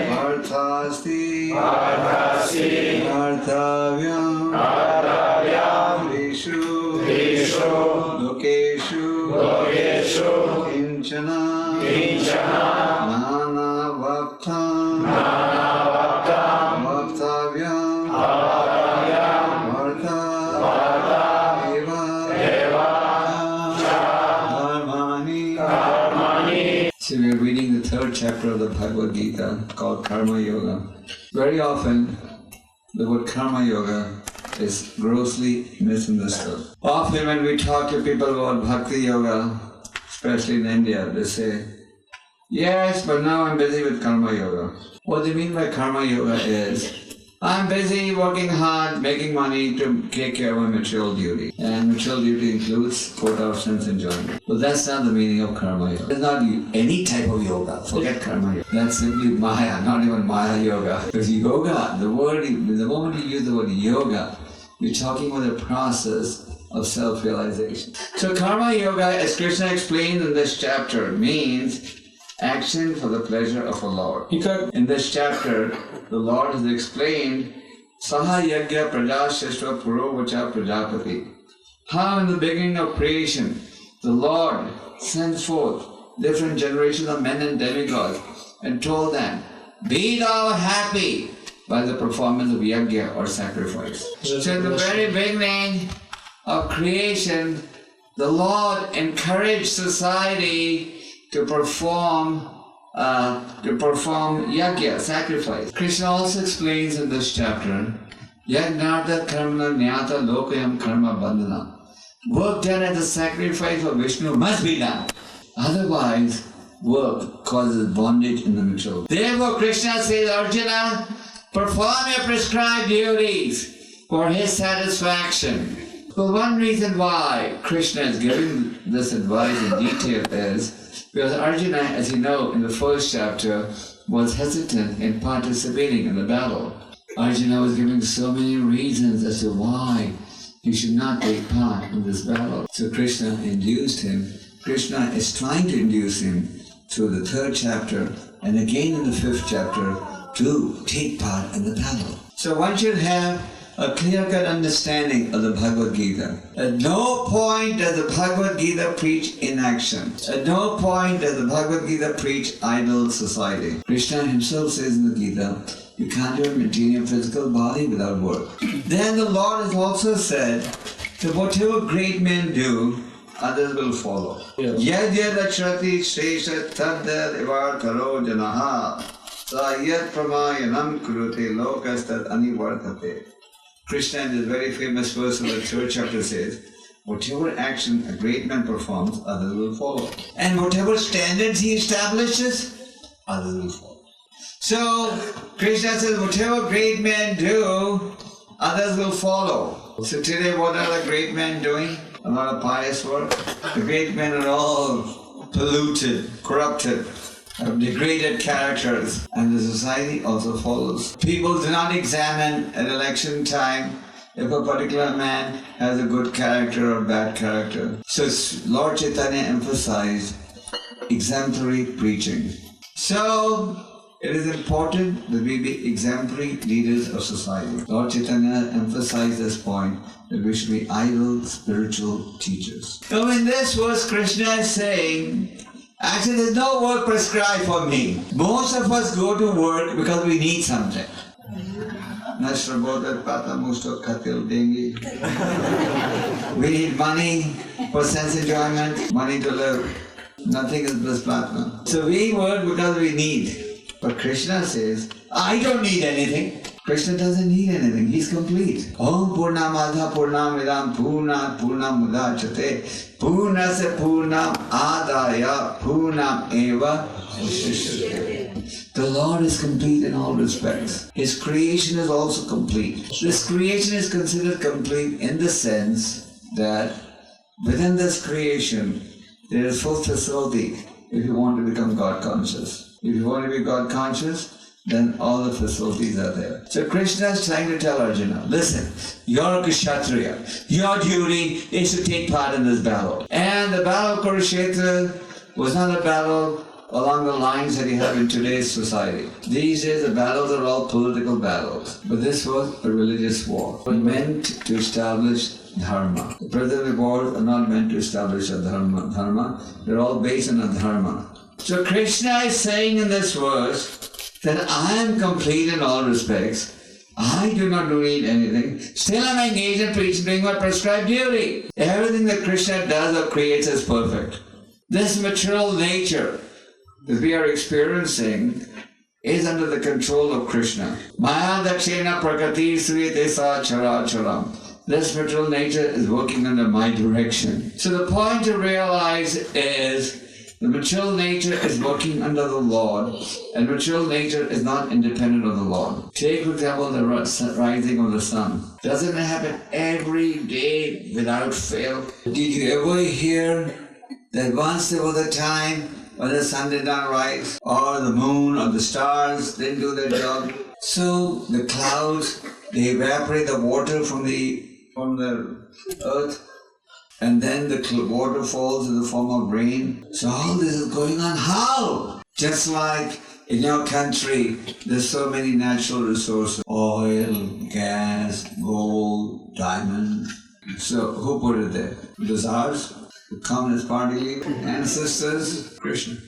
pārthāsti kartavyam triṣu lokeṣu kiñcana nānavāptam avāptavyam varta karmaṇi. So we are reading the third chapter of the Bhagavad Gita called Karma Yoga. Very often the word Karma Yoga is grossly misunderstood. Often when we talk to people about Bhakti Yoga, especially in India, they say, yes, but now I'm busy with Karma Yoga. What they mean by Karma Yoga is, I'm busy working hard, making money to take care of my material duty. And material duty includes sport of sense enjoyment. But that's not the meaning of Karma Yoga. It's not any type of yoga. Forget Karma Yoga. That's simply Maya, not even Maya Yoga. Because yoga, the moment you use the word yoga, you're talking about the process of self-realization. So Karma Yoga, as Krishna explained in this chapter, means action for the pleasure of a Lord. In this chapter, the Lord has explained Saha Yagya Prajashishva Purovacha Prajapati. How in the beginning of creation, the Lord sent forth different generations of men and demigods and told them, be thou happy by the performance of yagya or sacrifice. So in the very beginning of creation, the Lord encouraged society to perform yagya, sacrifice. Krishna also explains in this chapter, Yagnartha karma nyata lokayam karma bandhana. Work done at the sacrifice of Vishnu must be done. Otherwise, work causes bondage in the material. Therefore, Krishna says, Arjuna, perform your prescribed duties for his satisfaction. But one reason why Krishna is giving this advice in detail is because Arjuna, as you know, in the first chapter, was hesitant in participating in the battle. Arjuna was giving so many reasons as to why he should not take part in this battle. So Krishna induced him. Krishna is trying to induce him through the third chapter and again in the fifth chapter to take part in the battle. So one should have a clear-cut understanding of the Bhagavad Gita. At no point does the Bhagavad Gita preach inaction. At no point does the Bhagavad Gita preach idle society. Krishna himself says in the Gita, you can't even maintain your physical body without work. Then the Lord has also said that whatever great men do, others will follow. Yad yad achrati shresha tadad ivartaro janaha sa yad pramayanam kurute lokastad anivartate. Krishna in this very famous verse of the third chapter says, whatever action a great man performs, others will follow. And whatever standards he establishes, others will follow. So, Krishna says, whatever great men do, others will follow. So today, what are the great men doing? A lot of pious work. The great men are all polluted, corrupted, have degraded characters, and the society also follows. People do not examine at election time if a particular man has a good character or bad character. So Lord Chaitanya emphasized exemplary preaching. So it is important that we be exemplary leaders of society. Lord Chaitanya emphasized this point that we should be idle spiritual teachers. So in this verse, Krishna is saying, actually, there's no work prescribed for me. Most of us go to work because we need something. We need money for sense enjoyment, money to live. Nothing is bliss platinum. So we work because we need. But Krishna says, I don't need anything. Krishna doesn't need anything. He's complete. Om Purnamadha Purnamidam Purnat Purnamudachyate Purnasya Purnam Adaya Purnam Eva Vashishyate. The Lord is complete in all respects. His creation is also complete. This creation is considered complete in the sense that within this creation there is full facility if you want to become God conscious. If you want to be God conscious, then all the facilities are there. So Krishna is trying to tell Arjuna, listen, you're a Kshatriya. Your duty is to take part in this battle. And the battle of Kurukshetra was not a battle along the lines that you have in today's society. These days the battles are all political battles, but this was a religious war. It meant to establish dharma. The present wars are not meant to establish a dharma. They're all based on a dharma. So Krishna is saying in this verse that I am complete in all respects. I do not need anything. Still I'm engaged in preaching, doing my prescribed duty. Everything that Krishna does or creates is perfect. This material nature that we are experiencing is under the control of Krishna. Maya dakshena prakriti sriyate sa characharam. This material nature is working under my direction. So the point to realize is the material nature is working under the Lord, and material nature is not independent of the Lord. Take, for example, the rising of the sun. Doesn't it happen every day without fail? Did you ever hear that once there was a time when the sun did not rise, or the moon or the stars didn't do their job? So the clouds, they evaporate the water from the earth, and then the water falls in the form of rain. So all this is going on. How? Just like in your country, there's so many natural resources. Oil, gas, gold, diamond. So who put it there? It was ours, the Communist Party ancestors, Krishna.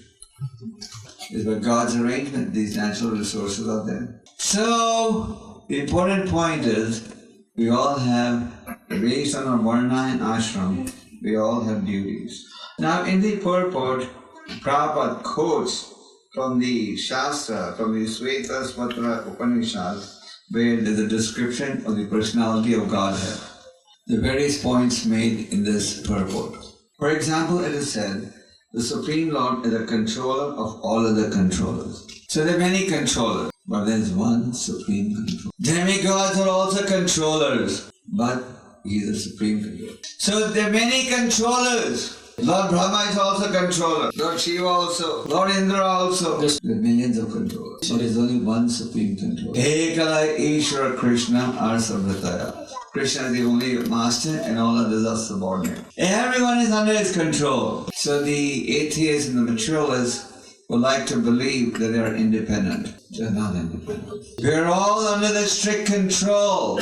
It's by God's arrangement, these natural resources are there. So the important point is, we all have, based on our varna and ashram, we all have duties. Now in the purport, Prabhupada quotes from the Shastra, from the Shvetashvatara Upanishad, where there's a description of the personality of Godhead. The various points made in this purport. For example, it is said, the Supreme Lord is a controller of all other controllers. So there are many controllers, but there is one Supreme Controller. Demigods are also controllers, but He is the Supreme Controller. So there are many controllers. Lord Brahma is also controller. Lord Shiva also. Lord Indra also. There are millions of controllers. But there is only one Supreme Controller. 𝐃𝐢𝐬𝐭𝐫𝐚𝐜𝐿 Kṛṣṇa ārsavrtaya. Krishna is the only master and all others are subordinate. Everyone is under his control. So the atheists and the materialists would like to believe that they are independent. They are not independent. We are all under the strict control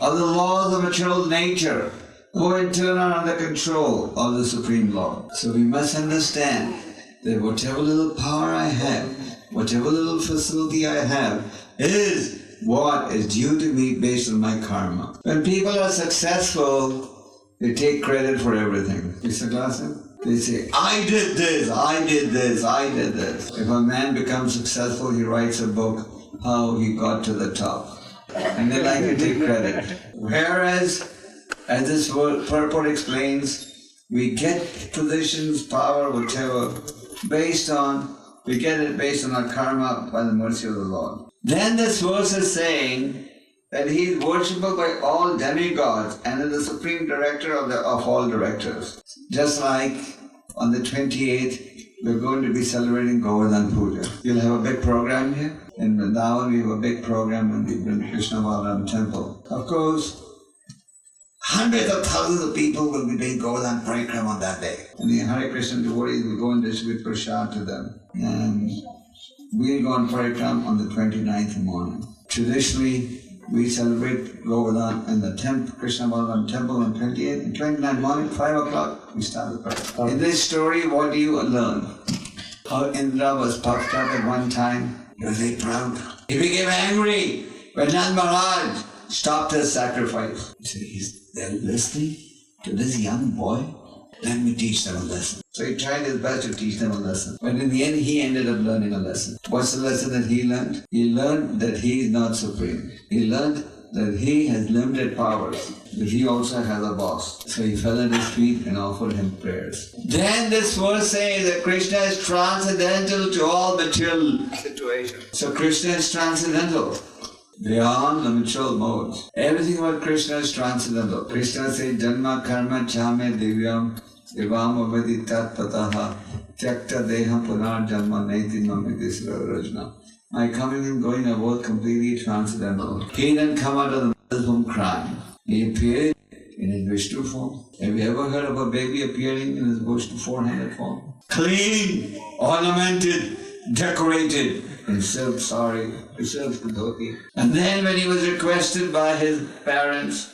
of the laws of material nature, who in turn are under control of the Supreme Lord. So we must understand that whatever little power I have, whatever little facility I have, is what is due to me based on my karma. When people are successful, they take credit for everything. Mr. Glasson? They say, I did this, I did this, I did this. If a man becomes successful, he writes a book, how he got to the top. And they like to take credit. Whereas, as this purport explains, we get positions, power, whatever, we get it based on our karma by the mercy of the Lord. Then this verse is saying that He is worshipable by all demigods and is the Supreme Director of all directors. Just like on the 28th, we're going to be celebrating Govardhan Puja. You'll have a big program here. In Vrindavan, we have a big program in the Kṛṣṇa temple. Of course, hundreds of thousands of people will be doing Govardhan Parikrama on that day. And the Hare Krishna devotees will go and distribute prasad to them. And we'll go on Parikrama on the 29th morning. Traditionally, we celebrate Govardhan in the Kṛṣṇa temple on 28th and 29th morning, 5 o'clock, we start the Parikrama. In this story, what do you learn? How Indra was puffed up at one time. He was very proud. He became angry when Nand Maharaj stopped his sacrifice. He said, they're listening to this young boy? Let me teach them a lesson. So he tried his best to teach them a lesson. But in the end, he ended up learning a lesson. What's the lesson that he learned? He learned that he is not supreme. He learned that he has limited powers, that he also has a boss. So he fell at his feet and offered him prayers. Then this verse says that Krishna is transcendental to all material situations. So Krishna is transcendental, beyond the material modes. Everything about Krishna is transcendental. Krishna says, Janma karma chame divyam evam avadi tat pataha tyakta deham punar janma naiti mamiti rajna. My coming and going are both completely transcendental. He didn't come out of the mother's womb crying. He appeared in his Vishnu form. Have you ever heard of a baby appearing in his Vishnu 400 form? Clean, ornamented, decorated, in silk sari, silk dhoti. And then when he was requested by his parents,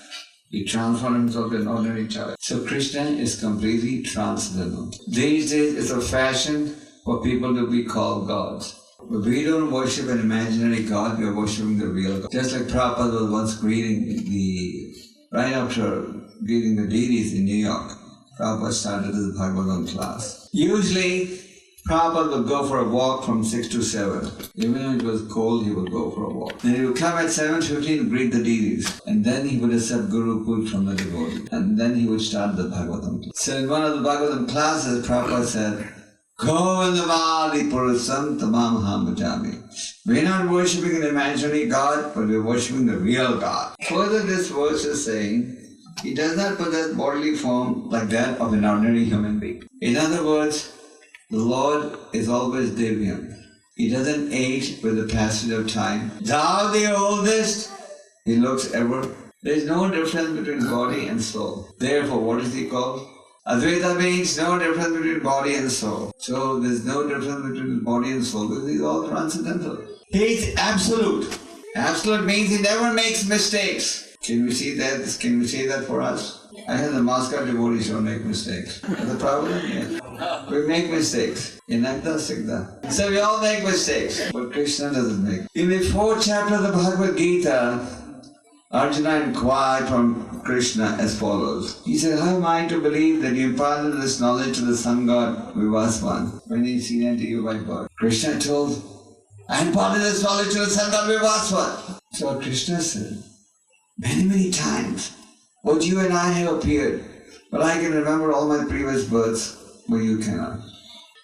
he transformed himself into an ordinary child. So Krishna is completely transcendental. These days it's a fashion for people to be called gods. But we don't worship an imaginary God, we are worshipping the real God. Just like Prabhupada was once right after greeting the deities in New York, Prabhupada started his Bhagavatam class. Usually, Prabhupada would go for a walk from 6 to 7. Even if it was cold, he would go for a walk. Then he would come at 7:15 and greet the deities. And then he would accept Guru Puja from the devotee. And then he would start the Bhagavatam. So in one of the Bhagavatam classes, Prabhupada said, Govindavadi Purusam Tamam Ham Bhajami. We're not worshipping an imaginary God, but we're worshipping the real God. Further, this verse is saying, he does not possess bodily form like that of an ordinary human being. In other words, the Lord is always Divyam. He doesn't age with the passage of time. Thou the oldest, he looks ever. There is no difference between body and soul. Therefore, what is he called? Advaita means no difference between body and soul. So there's no difference between body and soul because he's all transcendental. He's absolute. Absolute means he never makes mistakes. Can we see that? Can we say that for us? I have the Maskar devotees don't make mistakes. That's the problem? Yes. We make mistakes. Inagda Sigda. So we all make mistakes. But Krishna doesn't make. In the 4th chapter of the Bhagavad Gita, Arjuna inquired from Krishna as follows. He said, how am I to believe that you imparted this knowledge to the sun god Vivasvan when he seen unto you by birth? Krishna told, I imparted this knowledge to the sun god Vivasvan. So Krishna said, many times, both you and I have appeared, but I can remember all my previous births, but you cannot.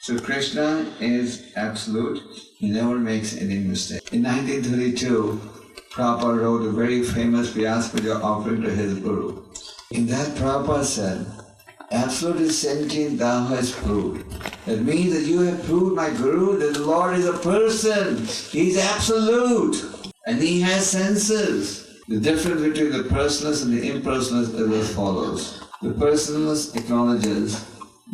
So Krishna is absolute. He never makes any mistake. In 1932, Prabhupada wrote a very famous Vyasa offering to his Guru. In that Prabhupada said, absolute is sentient, thou hast proved. That means that you have proved, my Guru, that the Lord is a person. He is absolute. And he has senses. The difference between the personalist and the impersonalist is as follows. The personalist acknowledges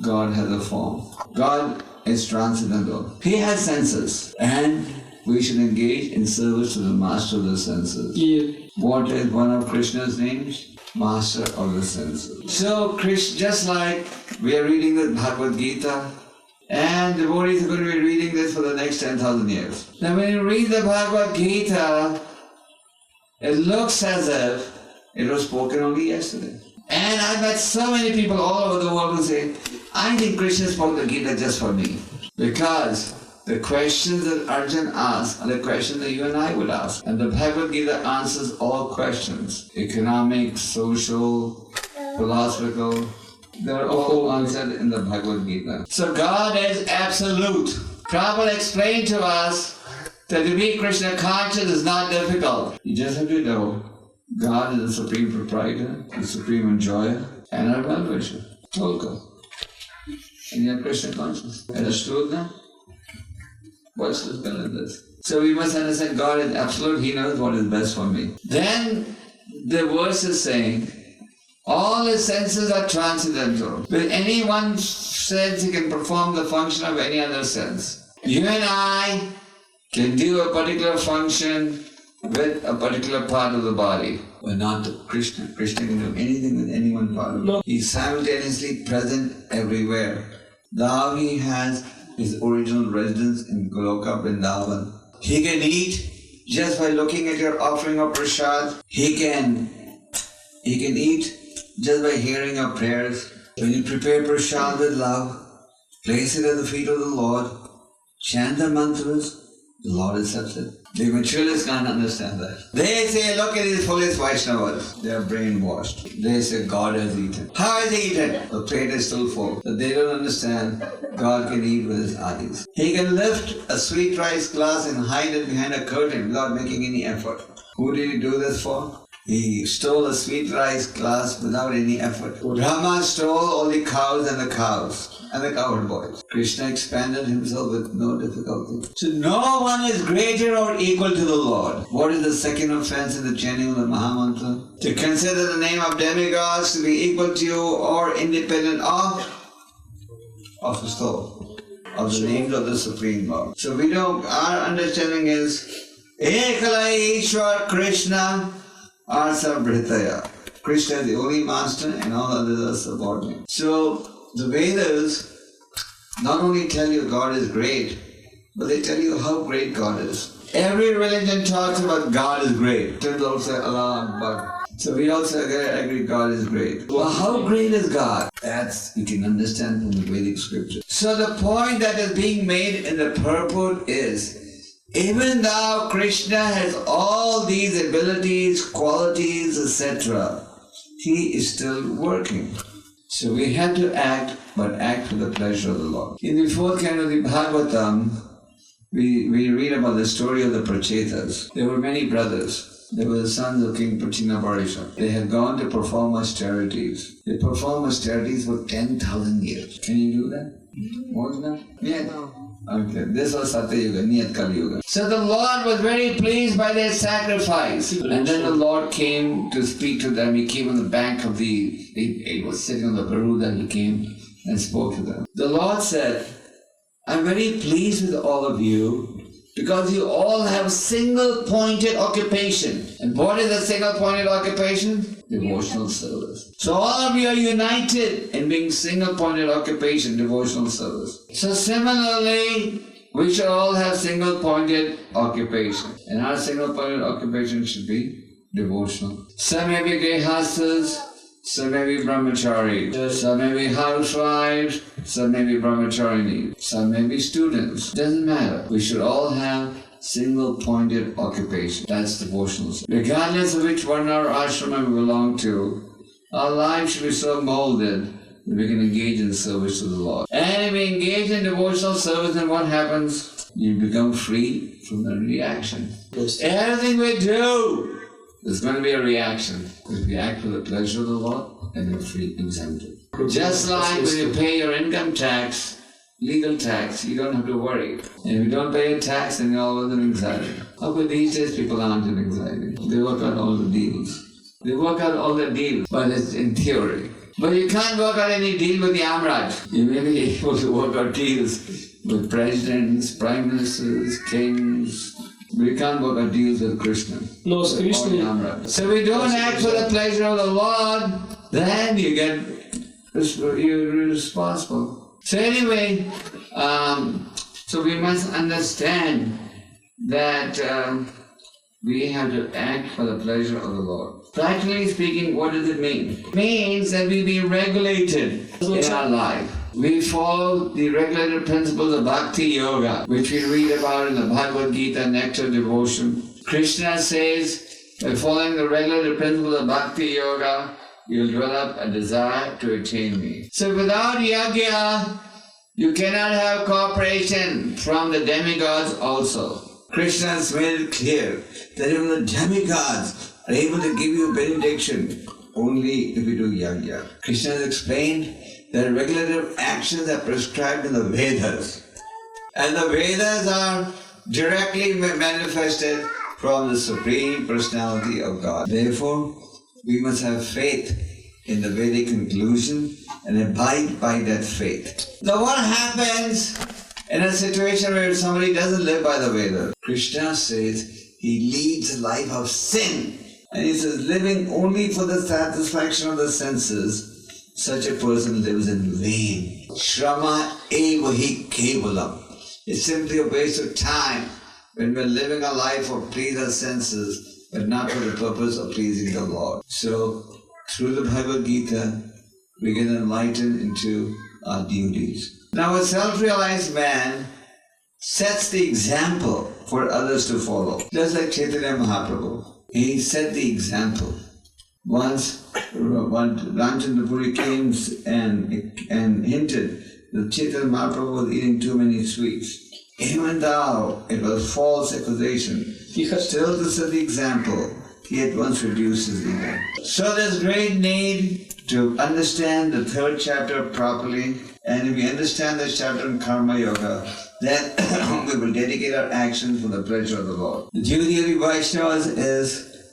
God has a form. God is transcendental. He has senses. And we should engage in service to the master of the senses. Yeah. What is one of Krishna's names? Master of the senses. So, just like we are reading the Bhagavad Gita, and devotees are going to be reading this for the next 10,000 years. Now, when you read the Bhagavad Gita, it looks as if it was spoken only yesterday. And I've met so many people all over the world who say, I think Krishna spoke the Gita just for me. Because the questions that Arjuna asked are the questions that you and I would ask. And the Bhagavad Gita answers all questions. Economic, social, philosophical. They're all answered in the Bhagavad Gita. So God is absolute. Prabhupada explained to us that to be Krishna conscious is not difficult. You just have to know God is the supreme proprietor, the supreme enjoyer, and our well-wisher. Tolka. And yet Krishna conscious. Understood now? What's the spell in this? So we must understand God is absolute. He knows what is best for me. Then the verse is saying, all his senses are transcendental. With any one sense, he can perform the function of any other sense. You and I can do a particular function with a particular part of the body, but not Krishna. Krishna can do anything with any one part of the body. He's simultaneously present everywhere. Now he has his original residence in Goloka Vrindavan. He can eat just by looking at your offering of prasad. He can eat just by hearing your prayers. When you prepare prasad with love, place it at the feet of the Lord, chant the mantras, the Lord accepts it. The materialists can't understand that. They say, look at these foolish Vaishnavas. They are brainwashed. They say God has eaten. How has he eaten? The plate is still full. But they don't understand God can eat with his eyes. He can lift a sweet rice glass and hide it behind a curtain without making any effort. Who did he do this for? He stole a sweet rice glass without any effort. Brahma stole all the cows and the cowherd boys. Krishna expanded himself with no difficulty. So no one is greater or equal to the Lord. What is the second offense in the chanting of the Mahamantra? To consider the name of demigods to be equal to you or independent of the soul, of the names of the Supreme Lord. So our understanding is 𝐃𝐢𝐬𝐭𝐫𝐚𝐜𝐿 Kṛṣṇa arsa bhritaya. Krishna is the only master and all others are subordinate. So the Vedas not only tell you God is great, but they tell you how great God is. Every religion talks about God is great. They also say Allah Akbar. So we also agree God is great. Well, how great is God? That's you can understand from the Vedic scripture. So the point that is being made in the purport is, even though Krishna has all these abilities, qualities, etc., he is still working. So we have to act, but act for the pleasure of the Lord. In the fourth canto of the Bhagavatam, we read about the story of the Prachetas. There were many brothers. They were the sons of King Prithinaparisha. They had gone to perform austerities. They performed austerities for 10,000 years. Can you do that? More than that? Yeah. Okay. This was Satya Yuga, Niyat Kali Yuga. So the Lord was very pleased by their sacrifice. And then the Lord came to speak to them. He came on the bank of he was sitting on the Garuda. He came and spoke to them. The Lord said, I'm very pleased with all of you because you all have single-pointed occupation. And what is a single-pointed occupation? Devotional service. So all of you are united in being single-pointed occupation, devotional service. So similarly, we should all have single-pointed occupation. And our single-pointed occupation should be devotional. Some may be grihastas, some may be brahmacharis, some may be housewives, some may be brahmacharinis, some may be students. Doesn't matter. We should all have single-pointed occupation. That's devotional. Regardless of which varna or ashrama we belong to, our life should be so molded that we can engage in service to the Lord. And if we engage in devotional service, then what happens? You become free from the reaction. Everything we do, there's going to be a reaction. If we act for the pleasure of the Lord, then you're free, exempted. Just like when you pay your income tax, legal tax, you don't have to worry. And if you don't pay a tax, then you're always in anxiety. How come these days people aren't in anxiety? They work out all the deals. But it's in theory. But you can't work out any deal with the Amraj. You may be able to work out deals with presidents, prime ministers, kings. We can't work out deals with Krishna. No, Krishna. So we don't act for the pleasure of the Lord, then you're responsible. So anyway, so we must understand that we have to act for the pleasure of the Lord. Practically speaking, what does it mean? It means that we be regulated in our life. We follow the regulated principles of Bhakti Yoga, which we read about in the Bhagavad Gita, Nectar Devotion. Krishna says, by following the regulated principles of Bhakti Yoga, you'll develop a desire to attain me. So without yajna, you cannot have cooperation from the demigods also. Krishna has made it clear that even the demigods are able to give you benediction only if you do yajna. Krishna has explained that regulative actions are prescribed in the Vedas. And the Vedas are directly manifested from the Supreme Personality of God. Therefore, we must have faith in the Vedic conclusion and abide by that faith. Now what happens in a situation where somebody doesn't live by the Vedas? Krishna says he leads a life of sin. And he says living only for the satisfaction of the senses, such a person lives in vain. Shrama evahi kevalam. It's simply a waste of time when we're living a life for please our senses, but not for the purpose of pleasing the Lord. So, through the Bhagavad Gita, we get enlightened into our duties. Now, a self-realized man sets the example for others to follow. Just like Chaitanya Mahaprabhu. He set the example. Once, Ramchandra Puri came and hinted that Chaitanya Mahaprabhu was eating too many sweets. Even though it was false accusation, still to set the example, he at once reduces ego. So there's great need to understand the third chapter properly. And if we understand this chapter in Karma Yoga, then we will dedicate our actions for the pleasure of the Lord. The duty of the Vaishnavas is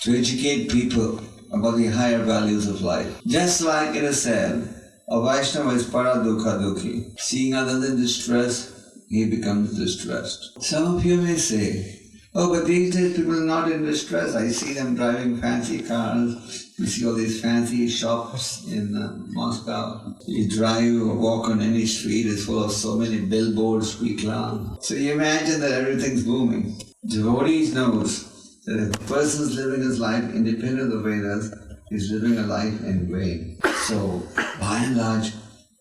to educate people about the higher values of life. Just like it is said, a Vaishnava is paradukha. Seeing others in distress, he becomes distressed. Some of you may say, oh, but these days people are not in distress. I see them driving fancy cars. You see all these fancy shops in Moscow. You drive or walk on any street, it's full of so many billboards, reclam. So you imagine that everything's booming. Devotees knows that if a person is living his life independent of the Vedas, he's living a life in vain. So, by and large,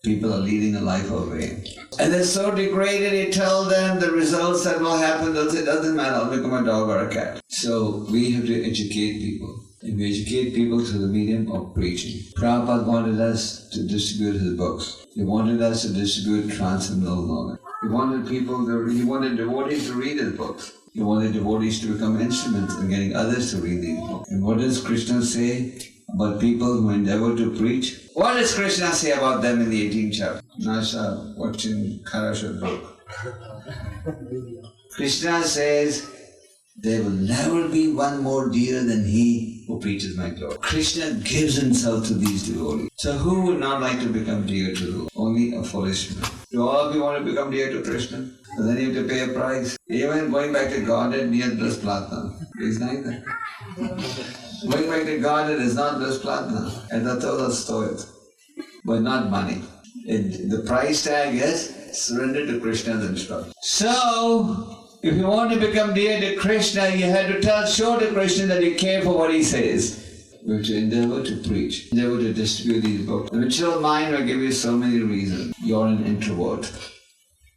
people are leading a life of vain. And they're so degraded, you tell them the results that will happen, they'll say, it doesn't matter, I'll become a dog or a cat. So, we have to educate people. And we educate people through the medium of preaching. Prabhupada wanted us to distribute his books. He wanted us to distribute transcendental knowledge. He wanted devotees to read his books. He wanted devotees to become instruments in getting others to read these books. And what does Krishna say about people who endeavor to preach? What does Krishna say about them in the 18th chapter? Nasha, watching Karasha book. Krishna says, there will never be one more dear than he who preaches my glory. Krishna gives himself to these devotees. So who would not like to become dear to the Lord? Only a foolish man. Do all of you want to become dear to Krishna? And then you have to pay a price. Even going back to Godhead near this Pṛthā. Is neither. Going back to Godhead is not this Pṛthā. And that's all that's stored. But not money. The price tag is surrender to Krishna's instruction. So, if you want to become dear to Krishna, you have to show to Krishna that you care for what he says. We have to endeavor to preach, endeavor to distribute these books. The mature mind will give you so many reasons. You're an introvert.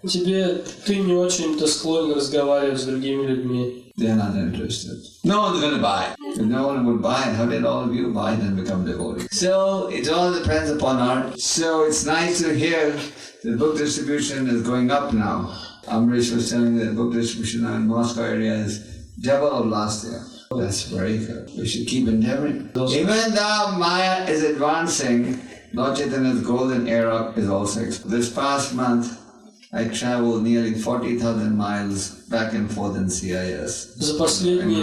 Ты не очень-то склонен разговаривать с другими людьми. They're not interested. No one's going to buy it. If no one would buy it, how did all of you buy it and become devotees? So, it all depends upon art. So, it's nice to hear the book distribution is going up now. Amrish was telling me that book distribution in Moscow area is double of last year. That's very good. We should keep endeavoring. Even though Maya is advancing, Lord Chaitanya's golden era is also exposed. This past month, I traveled nearly 40,000 miles back and forth in CIS. In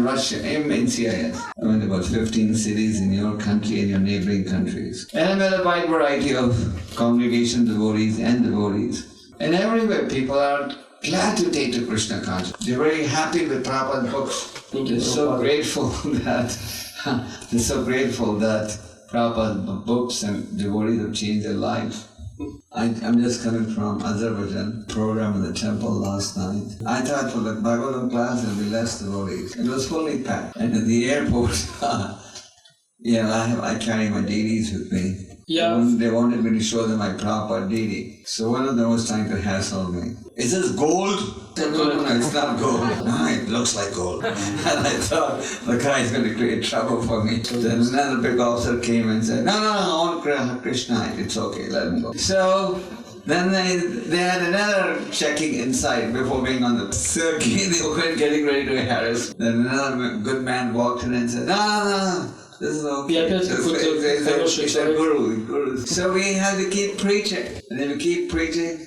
Russia, in CIS. I went to about 15 cities in your country and your neighboring countries. And I met a wide variety of congregation devotees and devotees. And everywhere people are glad to take to Krishna consciousness. They're very happy with Prabhupada's books. They're so grateful that Prabhupada's books and devotees have changed their lives. I'm just coming from Azerbaijan program in the temple last night. I thought for the Bhagavatam class there would be less devotees. It was fully packed. And at the airport, I carry my deities with me. Yeah. They wanted me to show them my Prabhupada deity. So one of them was trying to hassle me. Is this gold? I said, no, it's not gold. No, it looks like gold. And I thought, the guy is going to create trouble for me. Then another big officer came and said, no, I want Krishna. It's okay, let him go. So then they had another checking inside before being on the circuit. They were getting ready to harass. Then another good man walked in and said, no. This is okay. It's a guru. So we have to keep preaching. And then we keep preaching.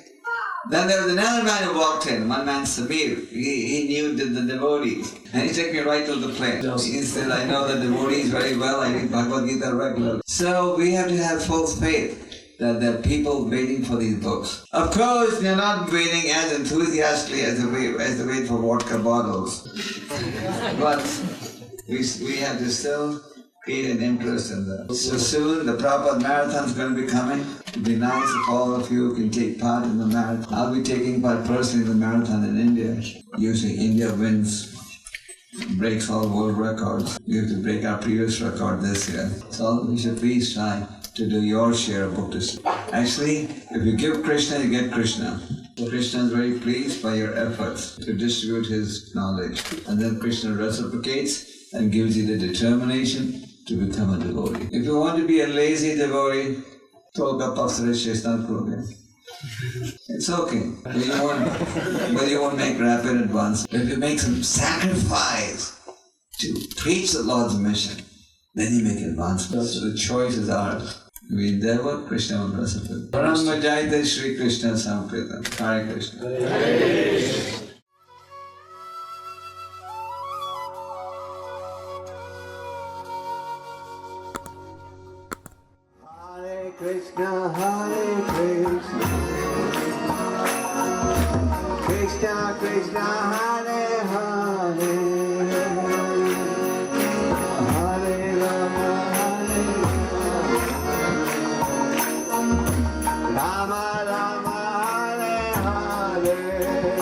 Then there was another man who walked in, one man Samir. He knew the devotees. And he took me right to the plane. He said, I know the devotees very well. I read Bhagavad Gita regularly. So we have to have full faith that there are people waiting for these books. Of course, they're not waiting as enthusiastically as they wait for vodka bottles. But we have to still create an interest in that. So soon the Prabhupada Marathon is going to be coming. It would be nice if all of you can take part in the marathon. I'll be taking part personally in the marathon in India. Usually India wins, breaks all world records. We have to break our previous record this year. So we should please try to do your share of book distribution. Actually, if you give Krishna, you get Krishna. Krishna is very pleased by your efforts to distribute his knowledge. And then Krishna reciprocates and gives you the determination to become a devotee. If you want to be a lazy devotee, talk up after the program. It's okay, but you won't make rapid advance. If you make some sacrifice to preach the Lord's mission, then you make advancements. So the choice is ours. We endeavor, Krishna will bless us. Param Jayate Shri Krishna Sampradam. Hare Krishna. Hare Krishna, Krishna Krishna, Hare Hare, Hare Rama, Rama Rama, Hare Hare.